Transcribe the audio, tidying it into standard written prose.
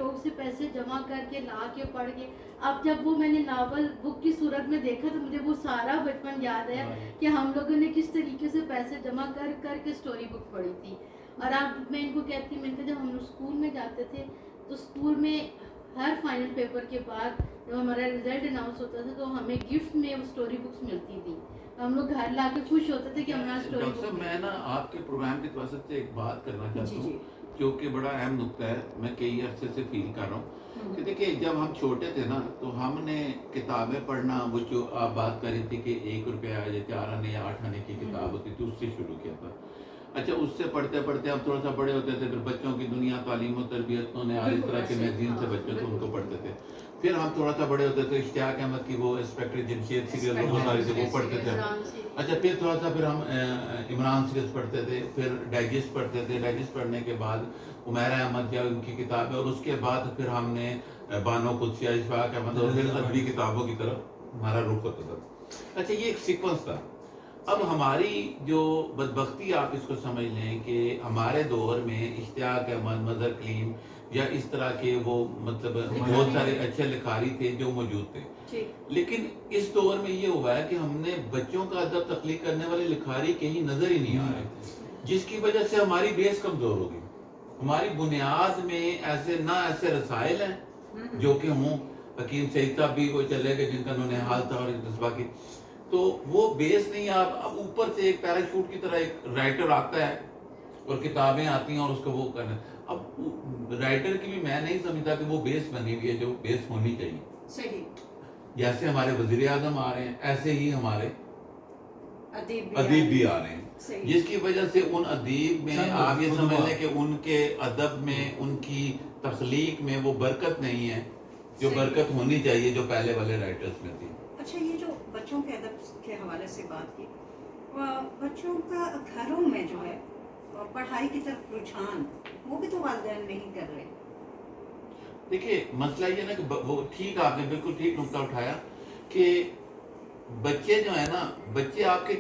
شوق سے پیسے جمع کر کے لا کے پڑھ کے. اب جب وہ میں نے ناول بک کی صورت میں دیکھا تو مجھے وہ سارا بچپن یاد ہے کہ ہم لوگوں نے کس طریقے سے پیسے جمع کر کر کے اسٹوری بک پڑھی تھی. اور اب میں ان کو کہتی ہوں، میں نے کہا جب ہم لوگ اسکول میں جاتے تھے تو اسکول میں ہر فائنل پیپر کے بعد جب ہمارا رزلٹ اناؤنس ہوتا تھا تو ہمیں گفٹ میں وہ اسٹوری بکس ملتی تھی. ہم لوگ گھر لا کے خوش ہوتے تھے کہ ہمارا اسٹوری ڈاکٹر صاحب میں نا آپ کے پروگرام کی توسط سے ایک بات کرنا چاہتا ہوں جو کہ بڑا اہم نقطہ ہے، میں کئی عرصے سے فیل کر رہا ہوں کہ دیکھیں جب ہم چھوٹے تھے نا تو ہم نے کتابیں پڑھنا، وہ جو آپ بات کر رہی تھی کہ 1 روپیہ یا 4 آنے یا 8 آنے کی کتاب ہوتی تھی، اس سے شروع کیا تھا. اچھا اس سے پڑھتے پڑھتے ہم تھوڑا سا بڑے ہوتے تھے، پھر بچوں کی دنیا، تعلیم و تربیت، نے ہر اس طرح کے میگزین سے بچوں تو ان کو پڑھتے تھے. پھر ہم تھوڑا سا بڑے ہوتے تھے، اشتیاق احمد کی وہ انسپیکٹر جمشید سیریل وہ ساری تھے وہ پڑھتے تھے. اچھا پھر تھوڑا سا پھر ہم عمران سیریز پڑھتے تھے، پھر ڈائجسٹ پڑھتے تھے. ڈائجسٹ پڑھنے کے بعد عمیرہ احمد یا ان کی کتابیں، اور اس کے بعد پھر ہم نے بانو قدسیہ، اشفاق احمد، اور پھر ادبی کتابوں کی طرف ہمارا رخ ہوتا تھا. اچھا یہ ایک سیکوینس تھا. اب ہماری جو بدبختی آپ اس کو سمجھ لیں کہ ہمارے دور میں اشتیاق احمد، مظہر کلیم یا اس طرح کے وہ مطلب بہت سارے اچھے لکھاری تھے جو موجود تھے. لیکن اس دور میں یہ ہوا ہے کہ ہم نے بچوں کا ادب تخلیق کرنے والے لکھاری کہیں نظر ہی نہیں آ رہے، جس کی وجہ سے ہماری بیس کمزور ہو گئی. ہماری بنیاد میں ایسے رسائل ہیں جو کہ ہوں. حکیم سعید صاحب بھی وہ چلے گئے جن کا انہوں نے حال تھا اور جذبہ کی، تو وہ بیس نہیں. اب اوپر سے ایک پیراشوٹ کی طرح ایک رائٹر آتا ہے اور کتابیں آتی ہیں اور اس کو وہ کرنا. اب رائٹر کی بھی میں نہیں سمجھتا کہ وہ بیس بنی ہوئی ہے جو بیس ہونی چاہیے. صحیح. جیسے ہمارے وزیر اعظم آ رہے ہیں ایسے ہی ہمارے ادیب بھی آ رہے ہیں، جس کی وجہ سے ان ادیب میں آپ یہ سمجھ لیں کہ ان کے ادب میں، ان کی تخلیق میں وہ برکت نہیں ہے جو برکت ہونی چاہیے جو پہلے والے رائٹرز میں تھی. اچھا یہ جو بچوں کے ادب کے حوالے سے بات کی، بچوں کا گھروں میں جو ہے پڑھائی کی طرف رجحان وہ بھی تو والدین نہیں کر رہے. دیکھیے مسئلہ یہ نا کہ وہ ٹھیک، آپ نے بالکل ٹھیک نقطہ اٹھایا کہ بچے جو ہے نا، بچے آپ کے